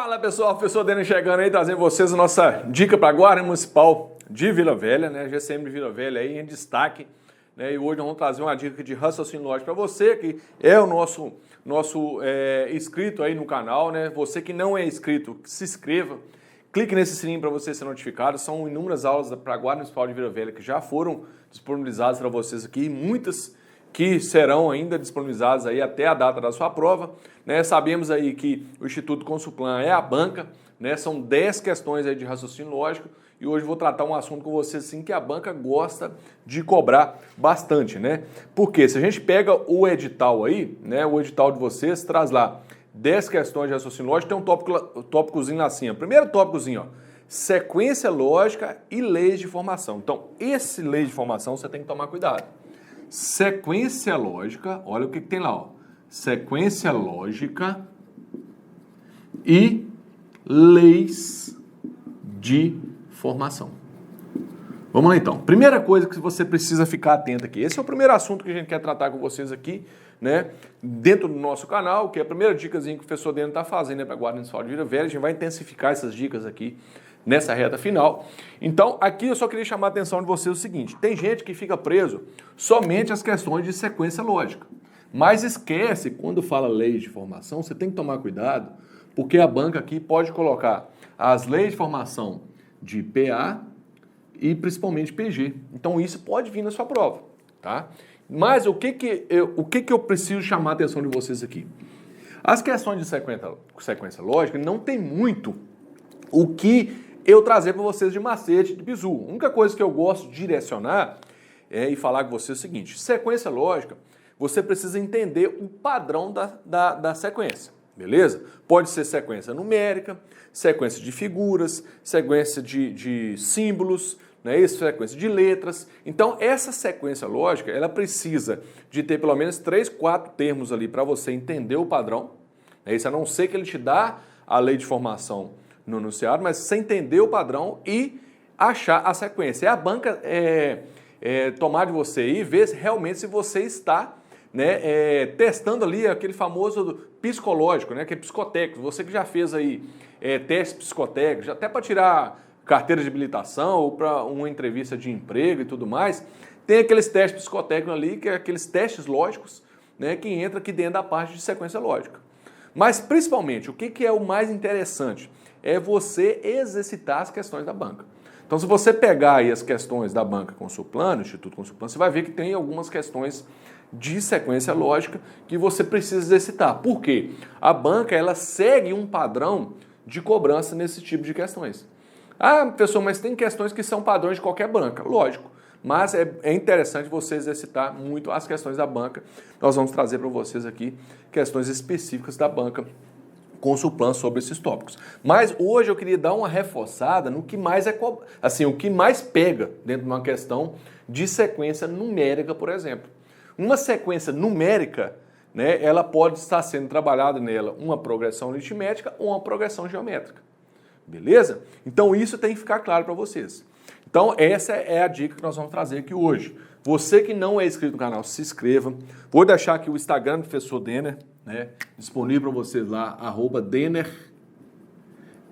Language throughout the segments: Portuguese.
Fala pessoal, professor Denner chegando aí, trazendo vocês a nossa dica para a Guarda Municipal de Vila Velha, né? GCM de Vila Velha aí em destaque, né? E hoje nós vamos trazer uma dica de raciocínio lógico para você, que é o nosso inscrito aí no canal, né? Você que não é inscrito, se inscreva, clique nesse sininho para você ser notificado. São inúmeras aulas para a Guarda Municipal de Vila Velha que já foram disponibilizadas para vocês aqui, muitas que serão ainda disponibilizadas aí até a data da sua prova, né? Sabemos aí que o Instituto Consulplan é a banca, né? São 10 questões aí de raciocínio lógico e hoje vou tratar um assunto com vocês assim que a banca gosta de cobrar bastante, né? Porque se a gente pega o edital aí, né? O edital de vocês traz lá 10 questões de raciocínio lógico, tem um tópicozinho lá assim, ó. Primeiro tópicozinho, ó, sequência lógica e leis de formação. Então, esse lei de formação você tem que tomar cuidado. Sequência lógica, olha o que tem lá, ó. Sequência lógica e leis de formação. Vamos lá então. Primeira coisa que você precisa ficar atento aqui. Esse é o primeiro assunto que a gente quer tratar com vocês aqui, né? Dentro do nosso canal, que é a primeira dicasinha que o professor Denner está fazendo, né, para a Guarda Municipal de Vila Velha. A gente vai intensificar essas dicas aqui nessa reta final. Então, aqui eu só queria chamar a atenção de vocês o seguinte: tem gente que fica preso somente às questões de sequência lógica, mas esquece, quando fala leis de formação, você tem que tomar cuidado, porque a banca aqui pode colocar as leis de formação de PA e principalmente PG. Então, isso pode vir na sua prova, tá? Mas o que eu preciso chamar a atenção de vocês aqui? As questões de sequência lógica não tem muito o que eu trazer para vocês de macete, de bizu. A única coisa que eu gosto de direcionar e falar com vocês é o seguinte: sequência lógica, você precisa entender o padrão da sequência, beleza? Pode ser sequência numérica, sequência de figuras, sequência de símbolos, né? Isso, sequência de letras. Então, essa sequência lógica, ela precisa de ter pelo menos 3, 4 termos ali para você entender o padrão. Isso a não ser que ele te dá a lei de formação no enunciado, mas você entender o padrão e achar a sequência. É a banca tomar de você e ver realmente se você está, né, testando ali aquele famoso psicológico, né, aquele psicotécnico. Você que já fez aí teste psicotécnico, até para tirar carteira de habilitação ou para uma entrevista de emprego e tudo mais, tem aqueles testes psicotécnicos ali, que é aqueles testes lógicos, né, que entra aqui dentro da parte de sequência lógica. Mas, principalmente, o que é o mais interessante? É você exercitar as questões da banca. Então, se você pegar aí as questões da banca Consulplan, Instituto Consulplan, você vai ver que tem algumas questões de sequência lógica que você precisa exercitar. Por quê? A banca, ela segue um padrão de cobrança nesse tipo de questões. Ah, professor, mas tem questões que são padrões de qualquer banca. Lógico, mas é interessante você exercitar muito as questões da banca. Nós vamos trazer para vocês aqui questões específicas da banca Consulplan sobre esses tópicos. Mas hoje eu queria dar uma reforçada no que mais o que mais pega dentro de uma questão de sequência numérica, por exemplo. Uma sequência numérica, né, ela pode estar sendo trabalhada nela uma progressão aritmética ou uma progressão geométrica. Beleza? Então isso tem que ficar claro para vocês. Então essa é a dica que nós vamos trazer aqui hoje. Você que não é inscrito no canal, se inscreva. Vou deixar aqui o Instagram do professor Denner, né, disponível para vocês lá,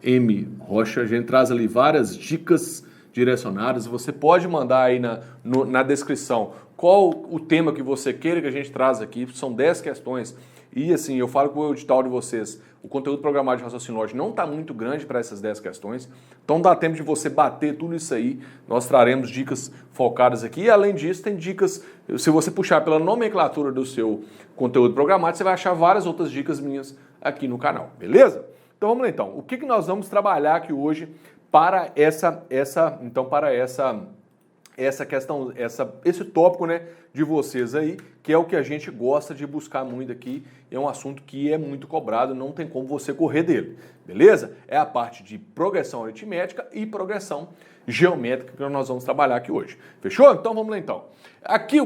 @DennerMRocha. A gente traz ali várias dicas direcionadas. Você pode mandar aí na descrição qual o tema que você queira que a gente traz aqui. São 10 questões. E assim, eu falo com o edital de vocês, o conteúdo programado de raciocínio lógico não está muito grande para essas 10 questões, então dá tempo de você bater tudo isso aí. Nós traremos dicas focadas aqui, e além disso tem dicas, se você puxar pela nomenclatura do seu conteúdo programado, você vai achar várias outras dicas minhas aqui no canal, beleza? Então vamos lá então, o que nós vamos trabalhar aqui hoje para essa questão, esse tópico, né, de vocês aí, que é o que a gente gosta de buscar muito aqui, é um assunto que é muito cobrado, não tem como você correr dele, beleza? É a parte de progressão aritmética e progressão geométrica que nós vamos trabalhar aqui hoje, fechou? Então vamos lá então. Aqui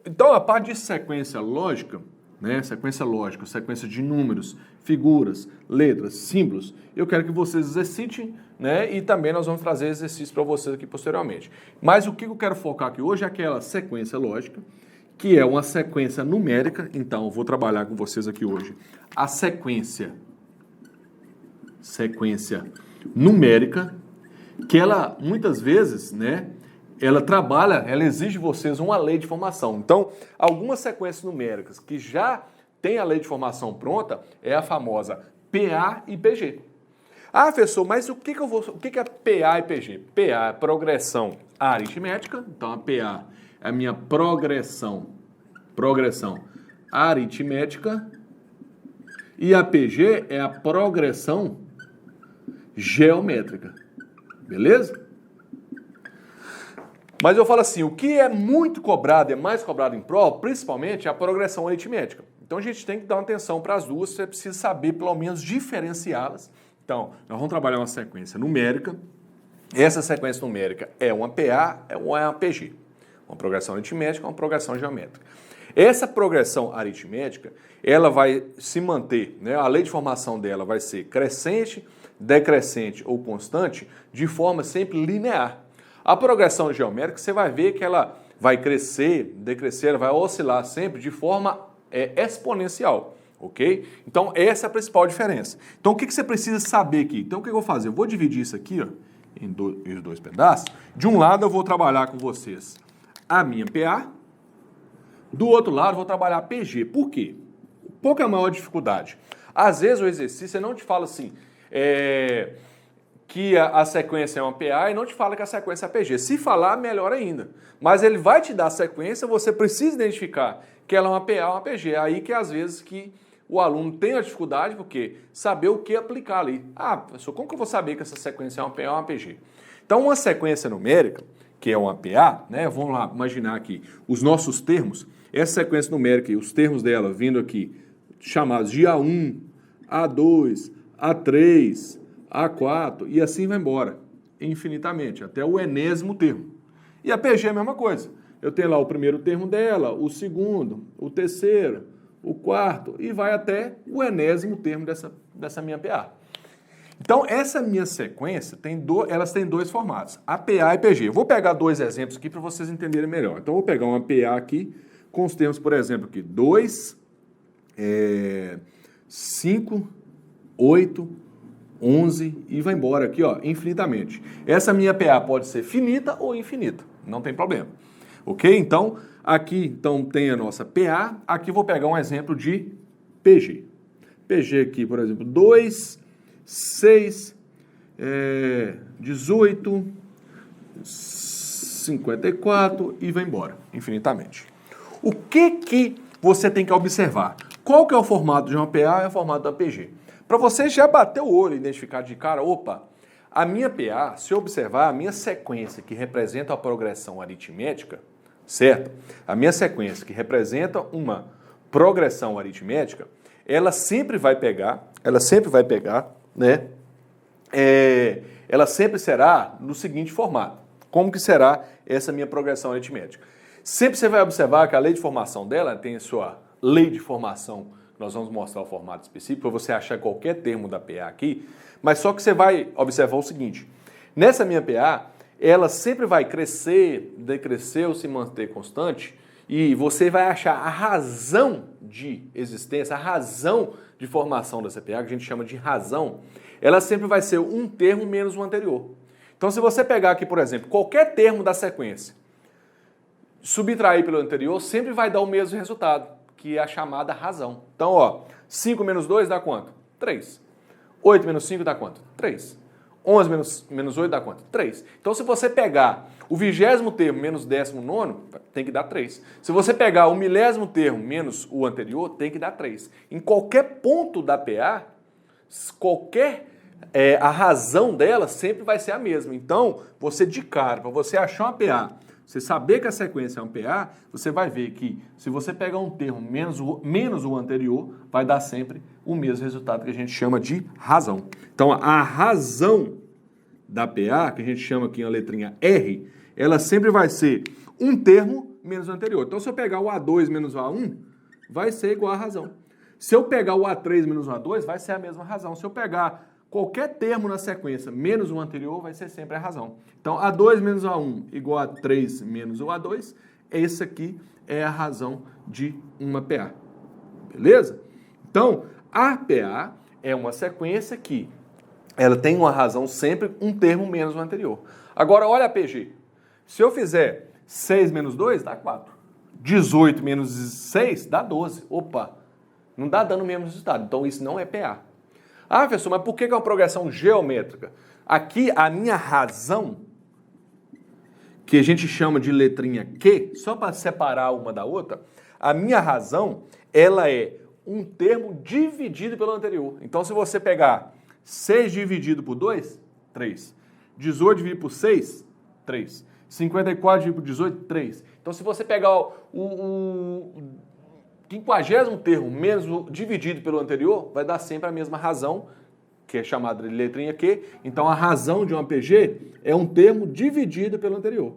então a parte de sequência lógica, né, sequência lógica, sequência de números, figuras, letras, símbolos, eu quero que vocês exercitem, né, e também nós vamos trazer exercícios para vocês aqui posteriormente. Mas o que eu quero focar aqui hoje é aquela sequência lógica, que é uma sequência numérica. Então eu vou trabalhar com vocês aqui hoje a sequência sequência numérica, que ela, muitas vezes, né, ela exige de vocês uma lei de formação. Então, algumas sequências numéricas que já tem a lei de formação pronta é a famosa PA e PG. Ah, professor, mas o que é PA e PG? PA é progressão aritmética, então a PA é a minha progressão aritmética, e a PG é a progressão geométrica. Beleza? Mas eu falo assim, o que é muito cobrado, é mais cobrado em prova, principalmente é a progressão aritmética. Então a gente tem que dar uma atenção para as duas, você precisa saber pelo menos diferenciá-las. Então, nós vamos trabalhar uma sequência numérica. Essa sequência numérica é uma PA ou é uma PG. Uma progressão aritmética ou uma progressão geométrica. Essa progressão aritmética, ela vai se manter, né? A lei de formação dela vai ser crescente, decrescente ou constante, de forma sempre linear. A progressão geométrica, você vai ver que ela vai crescer, decrescer, ela vai oscilar sempre de forma exponencial, ok? Então, essa é a principal diferença. Então, o que você precisa saber aqui? Então, o que eu vou fazer? Eu vou dividir isso aqui, ó, em dois pedaços. De um lado, eu vou trabalhar com vocês a minha PA. Do outro lado, eu vou trabalhar a PG. Por quê? Qual que é a maior dificuldade? Às vezes, o exercício não te fala assim... que a sequência é uma PA e não te fala que a sequência é PG. Se falar, melhor ainda. Mas ele vai te dar a sequência, você precisa identificar que ela é uma PA ou uma PG. É aí que às vezes que o aluno tem a dificuldade, porque saber o que aplicar ali. Ah, professor, como que eu vou saber que essa sequência é uma PA ou uma PG? Então, uma sequência numérica, que é uma PA, né? Vamos lá imaginar aqui os nossos termos. Essa sequência numérica, os termos dela vindo aqui, chamados de A1, A2, A3... A4, e assim vai embora, infinitamente, até o enésimo termo. E a PG é a mesma coisa. Eu tenho lá o primeiro termo dela, o segundo, o terceiro, o quarto, e vai até o enésimo termo dessa minha PA. Então, essa minha sequência, elas têm dois formatos, a PA e PG. Eu vou pegar dois exemplos aqui para vocês entenderem melhor. Então, eu vou pegar uma PA aqui, com os termos, por exemplo, aqui, 2, 5, 8, 11 e vai embora aqui, ó, infinitamente. Essa minha PA pode ser finita ou infinita, não tem problema. Ok? Então, aqui tem a nossa PA, aqui vou pegar um exemplo de PG. PG aqui, por exemplo, 2, 6, 18, 54 e vai embora, infinitamente. O que você tem que observar? Qual que é o formato de uma PA e o formato da PG? Para você já bater o olho e identificar de cara, opa, a minha PA, se eu observar a minha sequência que representa a progressão aritmética, certo? A minha sequência que representa uma progressão aritmética, ela sempre vai pegar, né? Ela sempre será no seguinte formato. Como que será essa minha progressão aritmética? Sempre você vai observar que a lei de formação dela tem a sua lei de formação. Nós vamos mostrar o formato específico para você achar qualquer termo da PA aqui, mas só que você vai observar o seguinte, nessa minha PA, ela sempre vai crescer, decrescer ou se manter constante, e você vai achar a razão de existência, a razão de formação dessa PA, que a gente chama de razão, ela sempre vai ser um termo menos o anterior. Então, se você pegar aqui, por exemplo, qualquer termo da sequência, subtrair pelo anterior, sempre vai dar o mesmo resultado, que é a chamada razão. Então, ó, 5 menos 2 dá quanto? 3. 8 menos 5 dá quanto? 3. 11 menos 8 dá quanto? 3. Então, se você pegar o 20º termo menos o 19º, tem que dar 3. Se você pegar o 1000º termo menos o anterior, tem que dar 3. Em qualquer ponto da PA, a razão dela sempre vai ser a mesma. Então, você de cara, para você achar uma PA, você saber que a sequência é um PA, você vai ver que se você pegar um termo menos o anterior, vai dar sempre o mesmo resultado que a gente chama de razão. Então, a razão da PA, que a gente chama aqui a letrinha R, ela sempre vai ser um termo menos o anterior. Então, se eu pegar o A2 menos o A1, vai ser igual a razão. Se eu pegar o A3 menos o A2, vai ser a mesma razão. Se eu pegar qualquer termo na sequência menos o anterior vai ser sempre a razão. Então, A2 menos A1 igual a 3 menos o A2, esse aqui é a razão de uma PA. Beleza? Então, a PA é uma sequência que ela tem uma razão sempre um termo menos o anterior. Agora, olha a PG. Se eu fizer 6 menos 2, dá 4. 18 menos 6, dá 12. Opa, não dá dando o mesmo resultado. Então, isso não é PA. Ah, professor, mas por que é uma progressão geométrica? Aqui, a minha razão, que a gente chama de letrinha Q, só para separar uma da outra, a minha razão, ela é um termo dividido pelo anterior. Então, se você pegar 6 dividido por 2, 3. 18 dividido por 6, 3. 54 dividido por 18, 3. Então, se você pegar o 50º termo menos dividido pelo anterior, vai dar sempre a mesma razão, que é chamada de letrinha Q. Então, a razão de uma PG é um termo dividido pelo anterior.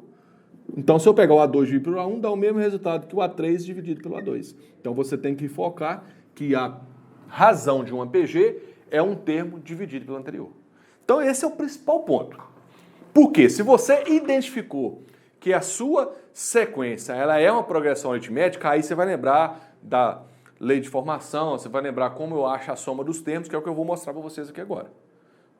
Então, se eu pegar o A2 dividido pelo A1, dá o mesmo resultado que o A3 dividido pelo A2. Então, você tem que focar que a razão de uma PG é um termo dividido pelo anterior. Então, esse é o principal ponto. Porque se você identificou que a sua sequência ela é uma progressão aritmética, aí você vai lembrar da lei de formação, você vai lembrar como eu acho a soma dos termos, que é o que eu vou mostrar para vocês aqui agora.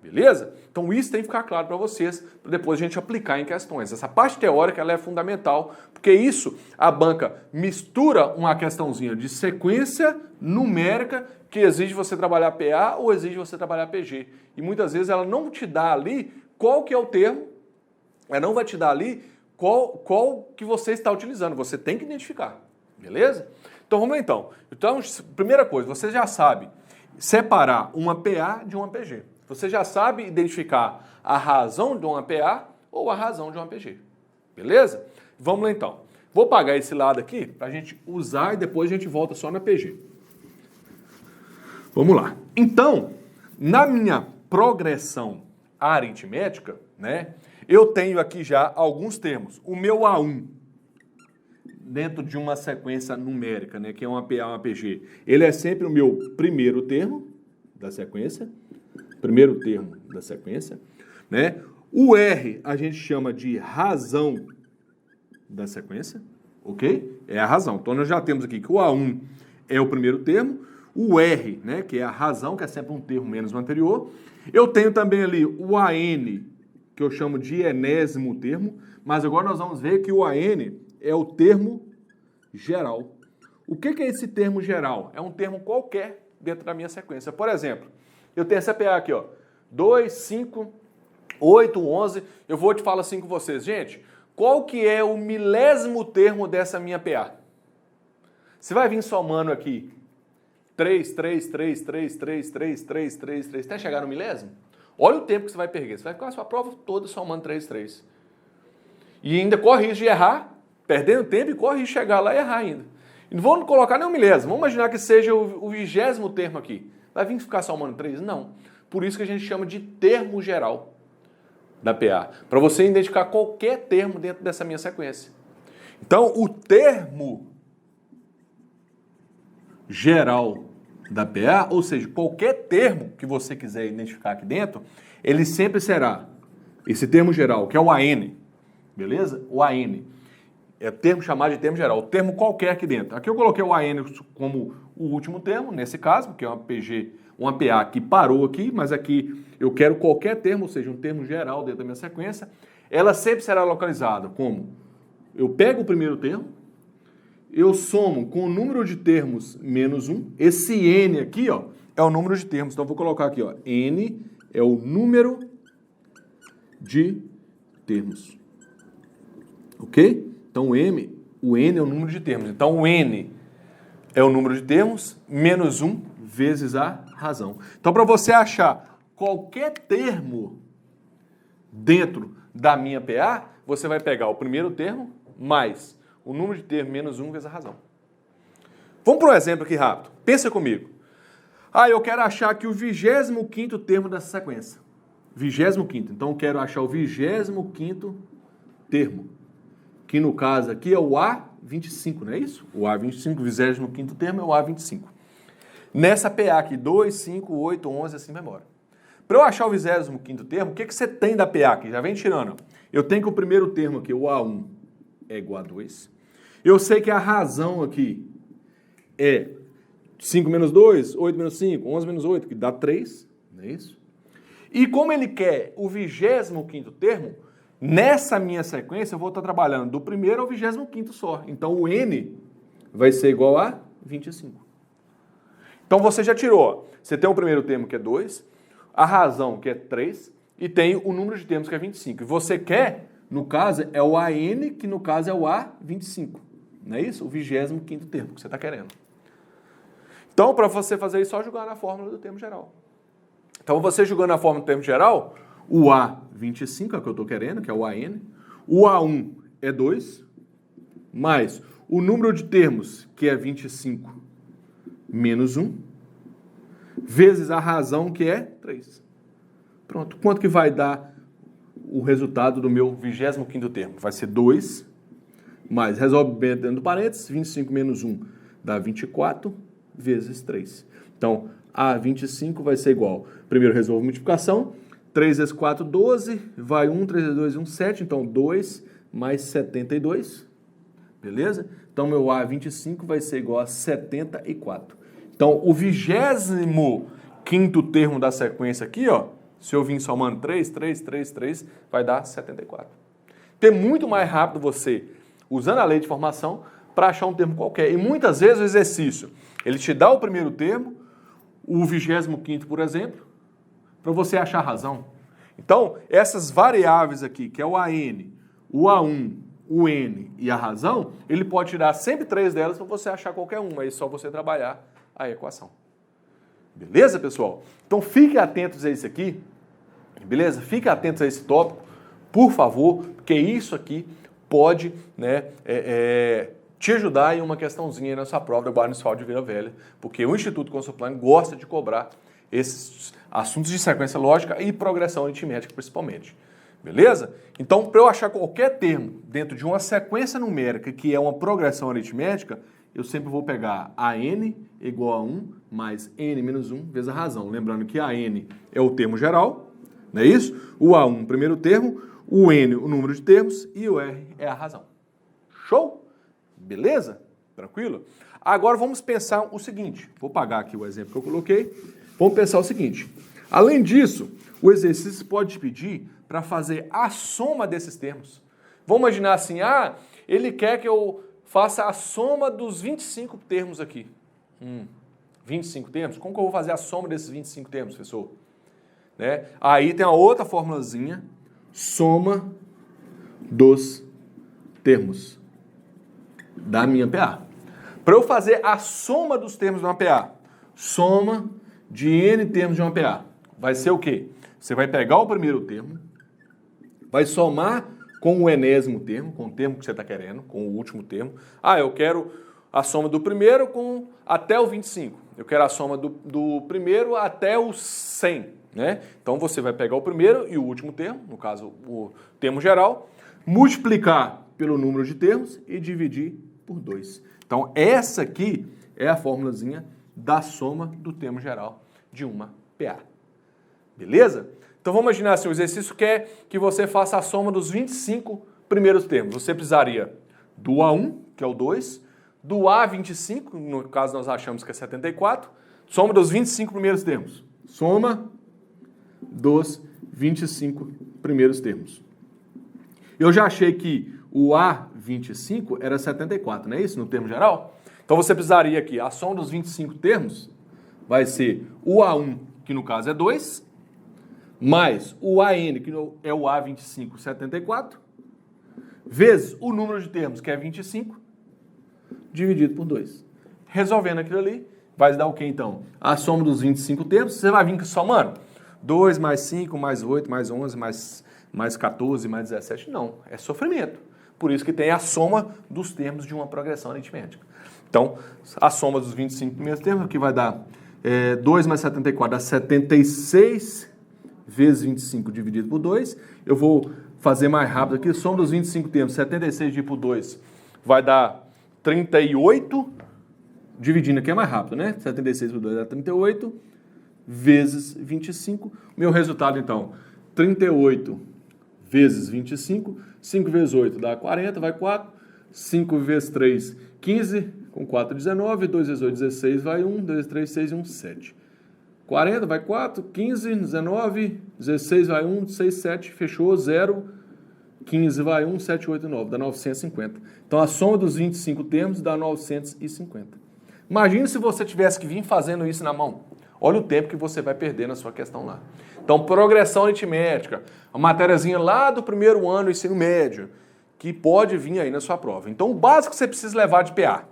Beleza? Então isso tem que ficar claro para vocês, para depois a gente aplicar em questões. Essa parte teórica ela é fundamental, porque isso a banca mistura uma questãozinha de sequência numérica que exige você trabalhar PA ou exige você trabalhar PG. E muitas vezes ela não te dá ali qual que é o termo, ela não vai te dar ali qual que você está utilizando. Você tem que identificar. Beleza? Então vamos lá então. Então, primeira coisa, você já sabe separar uma PA de uma PG. Você já sabe identificar a razão de uma PA ou a razão de uma PG. Beleza? Vamos lá então. Vou apagar esse lado aqui para a gente usar e depois a gente volta só na PG. Vamos lá. Então, na minha progressão aritmética, né, eu tenho aqui já alguns termos. O meu A1, dentro de uma sequência numérica, né, que é uma PA, uma PG, ele é sempre o meu primeiro termo da sequência. Primeiro termo da sequência, né? O R a gente chama de razão da sequência, ok? É a razão. Então nós já temos aqui que o A1 é o primeiro termo, o R, né, que é a razão, que é sempre um termo menos o anterior. Eu tenho também ali o AN, que eu chamo de enésimo termo, mas agora nós vamos ver que o AN é o termo geral. O que é esse termo geral? É um termo qualquer dentro da minha sequência. Por exemplo, eu tenho essa PA aqui, ó, 2, 5, 8, 11. Eu vou te falar assim com vocês. Gente, qual que é o milésimo termo dessa minha PA? Você vai vir somando aqui 3, 3, 3, 3, 3, 3, 3, 3, 3, até chegar no milésimo? Olha o tempo que você vai perder. Você vai ficar a sua prova toda somando 3, 3. E ainda corre risco de errar, perdendo tempo e corre risco de chegar lá e errar ainda. E não vamos colocar nem o milésimo. Vamos imaginar que seja o 20º termo aqui. Vai vir ficar somando 3? Não. Por isso que a gente chama de termo geral da PA. Para você identificar qualquer termo dentro dessa minha sequência. Então, o termo geral da PA, ou seja, qualquer termo que você quiser identificar aqui dentro, ele sempre será esse termo geral, que é o AN. Beleza? O AN. É termo chamado de termo geral, o termo qualquer aqui dentro. Aqui eu coloquei o AN como o último termo, nesse caso, que é uma PG, uma PA que parou aqui, mas aqui eu quero qualquer termo, ou seja, um termo geral dentro da minha sequência. Ela sempre será localizada como eu pego o primeiro termo, eu somo com o número de termos menos 1. Esse N aqui, ó, é o número de termos. Então eu vou colocar aqui, ó, N é o número de termos. Ok? Então o N é o número de termos. Então o N é o número de termos, menos 1 vezes a razão. Então para você achar qualquer termo dentro da minha PA, você vai pegar o primeiro termo mais o número de termos menos 1 vezes a razão. Vamos para um exemplo aqui rápido. Pensa comigo. Eu quero achar aqui o 25º termo dessa sequência. 25º. Então eu quero achar o 25º termo. Que no caso aqui é o A25, não é isso? O A25, o 25º termo é o A25. Nessa PA aqui, 2, 5, 8, 11, assim vai embora. Para eu achar o 25º termo, o que você tem da PA aqui? Já vem tirando. Eu tenho que o primeiro termo aqui, o A1, é igual a 2. Eu sei que a razão aqui é 5 menos 2, 8 menos 5, 11 menos 8, que dá 3, não é isso? E como ele quer o 25º termo, nessa minha sequência eu vou estar trabalhando do primeiro ao 25º só. Então o n vai ser igual a 25. Então você já tirou, ó. Você tem o primeiro termo que é 2, a razão que é 3 e tem o número de termos que é 25. E você quer, no caso, é o AN, que no caso é o A25. Não é isso? O 25º termo que você está querendo. Então, para você fazer isso, é só jogar na fórmula do termo geral. Então, você jogando na fórmula do termo geral, o A25 é o que eu estou querendo, que é o AN. O A1 é 2, mais o número de termos, que é 25, menos 1, vezes a razão, que é 3. Pronto. Quanto que vai dar o resultado do meu 25º termo? Vai ser 2, mais, resolve bem dentro do parênteses, 25 menos 1 dá 24, vezes 3. Então, a 25 vai ser igual. Primeiro resolvo multiplicação. 3 vezes 4, 12. Vai 1, 3 vezes 2, 1, 7. Então, 2 mais 72. Beleza? Então, meu A25 vai ser igual a 74. Então, o 25º termo da sequência aqui, ó, se eu vim somando 3, 3, 3, 3, vai dar 74. Tem muito mais rápido você, usando a lei de formação, para achar um termo qualquer. E muitas vezes o exercício, ele te dá o primeiro termo, o 25º, por exemplo, para você achar a razão. Então, essas variáveis aqui, que é o AN, o A1, o N e a razão, ele pode tirar sempre 3 delas para você achar qualquer uma. Aí é só você trabalhar a equação. Beleza, pessoal? Então, fiquem atentos a isso aqui. Beleza? Fiquem atentos a esse tópico, por favor, porque isso aqui pode, né, te ajudar em uma questãozinha na sua prova da Guarda Municipal de Vila Velha, porque o Instituto Consulplano gosta de cobrar esses assuntos de sequência lógica e progressão aritmética, principalmente. Beleza? Então, para eu achar qualquer termo dentro de uma sequência numérica que é uma progressão aritmética, eu sempre vou pegar a n igual a 1 mais n menos 1 vezes a razão. Lembrando que a n é o termo geral, não é isso? O A1, primeiro termo, o n, o número de termos, e o R é a razão. Show? Beleza? Tranquilo? Agora vamos pensar o seguinte. Vou apagar aqui o exemplo que eu coloquei. Vamos pensar o seguinte. Além disso, o exercício pode te pedir para fazer a soma desses termos. Vamos imaginar assim, ele quer que eu faça a soma dos 25 termos aqui. 25 termos? Como que eu vou fazer a soma desses 25 termos, professor? Né? Aí tem a outra formulazinha, soma dos termos da minha PA. Para eu fazer a soma dos termos de uma PA, soma de n termos de uma PA, vai ser o quê? Você vai pegar o primeiro termo, vai somar com o enésimo termo, com o termo que você está querendo, com o último termo. Eu quero a soma do primeiro até o 25. Eu quero a soma do primeiro até o 100. Né? Então você vai pegar o primeiro e o último termo, no caso o termo geral, multiplicar pelo número de termos e dividir por 2. Então essa aqui é a formulazinha da soma do termo geral de uma PA. Beleza? Então vamos imaginar assim, o exercício quer que você faça a soma dos 25 primeiros termos. Você precisaria do A1, que é o 2, do A25, no caso nós achamos que é 74, soma dos 25 primeiros termos. Soma dos 25 primeiros termos. Eu já achei que o A25 era 74, não é isso? No termo geral? Então você precisaria aqui, a soma dos 25 termos vai ser o A1, que no caso é 2, mais o AN, que é o A25, 74, vezes o número de termos, que é 25, dividido por 2. Resolvendo aquilo ali, vai dar o quê então? A soma dos 25 termos, você vai vir somando 2 mais 5, mais 8, mais 11, mais 14, mais 17. Não, é sofrimento. Por isso que tem a soma dos termos de uma progressão aritmética. Então, a soma dos 25 primeiros termos, que vai dar 2 mais 74, dá 76 vezes 25 dividido por 2. Eu vou fazer mais rápido aqui. Soma dos 25 termos, 76 dividido por 2, vai dar 38. Dividindo aqui é mais rápido, né? 76 por 2 dá 38, vezes 25. Meu resultado, então, 38 vezes 25. 5 vezes 8 dá 40, vai 4. 5 vezes 3, 15. Com 4, 19. 2 vezes 8, 16, vai 1. 2 vezes 3, 6 e 1, 7. 40 vai 4, 15, 19, 16 vai 1, 6, 7, fechou, 0, 15 vai 1, 7, 8, 9, dá 950. Então a soma dos 25 termos dá 950. Imagine se você tivesse que vir fazendo isso na mão. Olha o tempo que você vai perder na sua questão lá. Então, progressão aritmética, a matériazinha lá do primeiro ano do ensino médio, que pode vir aí na sua prova. Então, o básico que você precisa levar de PA.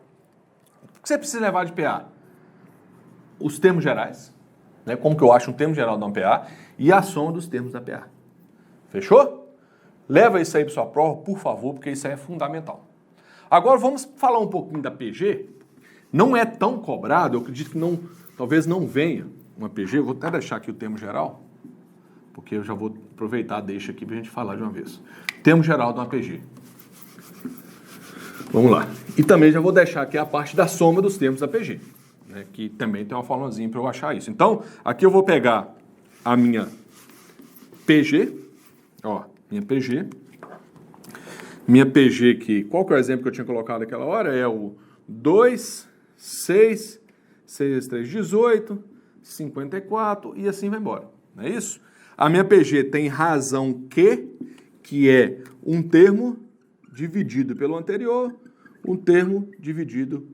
O que você precisa levar de PA? Os termos gerais, né? Como que eu acho um termo geral de uma PA, e a soma dos termos da PA. Fechou? Leva isso aí para sua prova, por favor, porque isso aí é fundamental. Agora, vamos falar um pouquinho da PG. Não é tão cobrado, eu acredito que não, talvez não venha uma PG. Eu vou até deixar aqui o termo geral, porque eu já vou aproveitar, deixa aqui para a gente falar de uma vez. Termo geral de uma PG. Vamos lá. E também já vou deixar aqui a parte da soma dos termos da PG, né, que também tem uma formulazinha para eu achar isso. Então, aqui eu vou pegar a minha PG, ó, minha PG. Minha PG aqui, qual que é o exemplo que eu tinha colocado naquela hora? É o 2, 6, 6 vezes 3, 18, 54 e assim vai embora. Não é isso? A minha PG tem razão que é um termo dividido pelo anterior, um termo dividido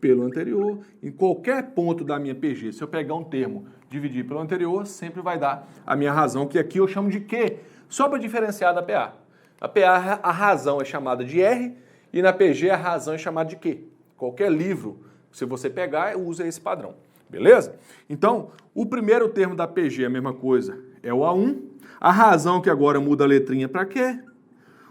pelo anterior. Em qualquer ponto da minha PG, se eu pegar um termo dividir pelo anterior, sempre vai dar a minha razão, que aqui eu chamo de Q, só para diferenciar da PA. A PA, a razão é chamada de R, e na PG a razão é chamada de Q. Qualquer livro, se você pegar, usa esse padrão. Beleza? Então, o primeiro termo da PG é a mesma coisa, é o A1. A razão que agora muda a letrinha para Q.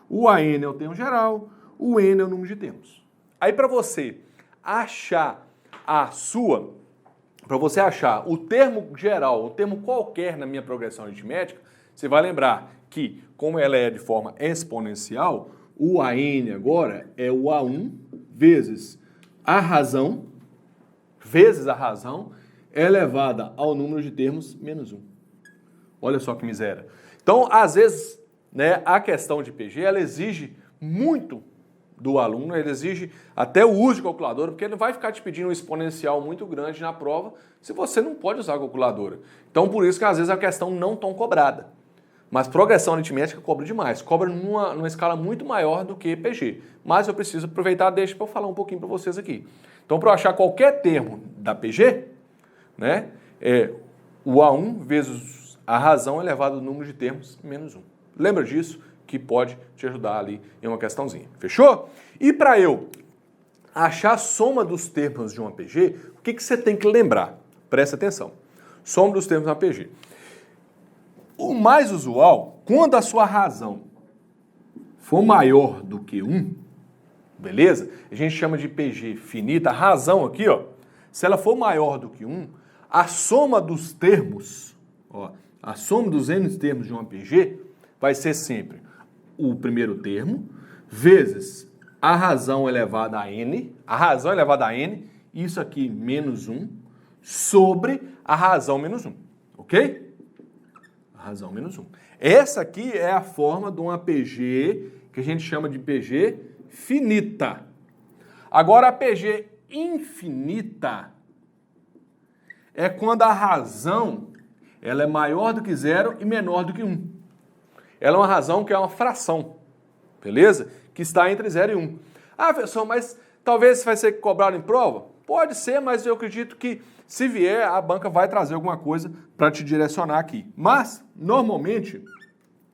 O AN é o termo geral, o N é o número de termos. Aí para você achar para você achar o termo geral, o termo qualquer na minha progressão aritmética, você vai lembrar que, como ela é de forma exponencial, o AN agora é o A1 vezes a razão elevada ao número de termos menos 1. Olha só que miséria. Então, às vezes, né, a questão de PG, ela exige muito do aluno, ele exige até o uso de calculadora, porque ele vai ficar te pedindo um exponencial muito grande na prova, se você não pode usar a calculadora. Então, por isso que às vezes a questão não tão cobrada. Mas progressão aritmética cobra demais, cobra numa escala muito maior do que PG. Mas eu preciso aproveitar, deixa para eu falar um pouquinho para vocês aqui. Então, para eu achar qualquer termo da PG, né, é o A1 vezes a razão elevada ao número de termos menos 1. Lembra disso? Que pode te ajudar ali em uma questãozinha. Fechou? E para eu achar a soma dos termos de uma PG, o que você tem que lembrar? Presta atenção. Soma dos termos de uma PG. O mais usual, quando a sua razão for maior do que 1, beleza? A gente chama de PG finita. A razão aqui, ó, se ela for maior do que 1, a soma dos termos, ó, a soma dos n termos de uma PG vai ser sempre o primeiro termo vezes a razão elevada a n, isso aqui menos 1, sobre a razão menos 1, ok? A razão menos 1. Essa aqui é a forma de uma PG que a gente chama de PG finita. Agora, a PG infinita é quando a razão ela é maior do que 0 e menor do que 1. Ela é uma razão que é uma fração, beleza? Que está entre 0 e 1. Ah, professor, mas talvez vai ser cobrado em prova? Pode ser, mas eu acredito que se vier, a banca vai trazer alguma coisa para te direcionar aqui. Mas, normalmente,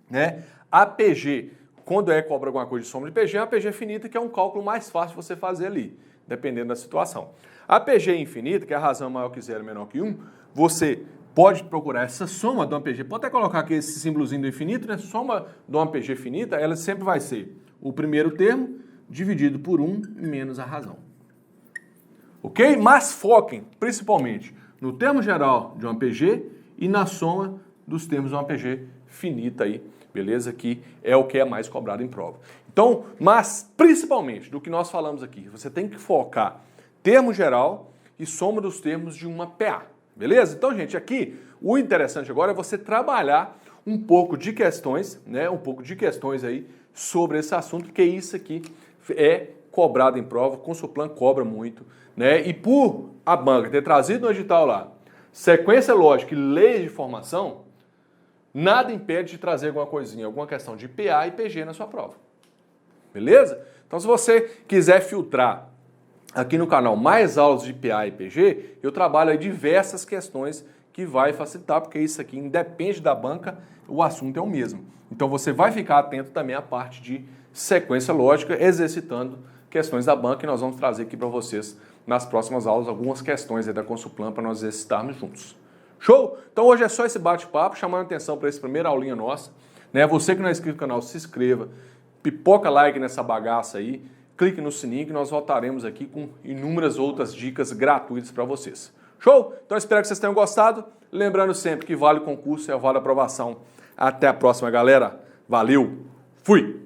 né, a PG, quando cobra alguma coisa de soma de PG, é a PG finita, que é um cálculo mais fácil de você fazer ali, dependendo da situação. A PG infinita, que é a razão maior que 0 e menor que 1, você pode procurar essa soma de uma PG, pode até colocar aqui esse símbolozinho do infinito, né? Soma de uma PG finita, ela sempre vai ser o primeiro termo dividido por 1 menos a razão. Ok? Mas foquem, principalmente, no termo geral de uma PG e na soma dos termos de uma PG finita aí, beleza? Que é o que é mais cobrado em prova. Então, mas principalmente do que nós falamos aqui, você tem que focar termo geral e soma dos termos de uma PA. Beleza? Então, gente, aqui o interessante agora é você trabalhar um pouco de questões, né? Um pouco de questões aí sobre esse assunto, porque isso aqui é cobrado em prova, o Consulplan cobra muito, né? E por a banca ter trazido no edital lá sequência lógica e leis de formação, nada impede de trazer alguma coisinha, alguma questão de PA e PG na sua prova. Beleza? Então, se você quiser filtrar aqui no canal mais aulas de PA e PG, eu trabalho aí diversas questões que vai facilitar, porque isso aqui independe da banca, o assunto é o mesmo. Então, você vai ficar atento também à parte de sequência lógica, exercitando questões da banca, e nós vamos trazer aqui para vocês nas próximas aulas algumas questões aí da Consulplan para nós exercitarmos juntos. Show? Então hoje é só esse bate-papo, chamando a atenção para essa primeira aulinha nossa. Né? Você que não é inscrito no canal, se inscreva, pipoca like nessa bagaça aí, clique no sininho que nós voltaremos aqui com inúmeras outras dicas gratuitas para vocês. Show? Então espero que vocês tenham gostado. Lembrando sempre que vale concurso e vale aprovação. Até a próxima, galera. Valeu! Fui!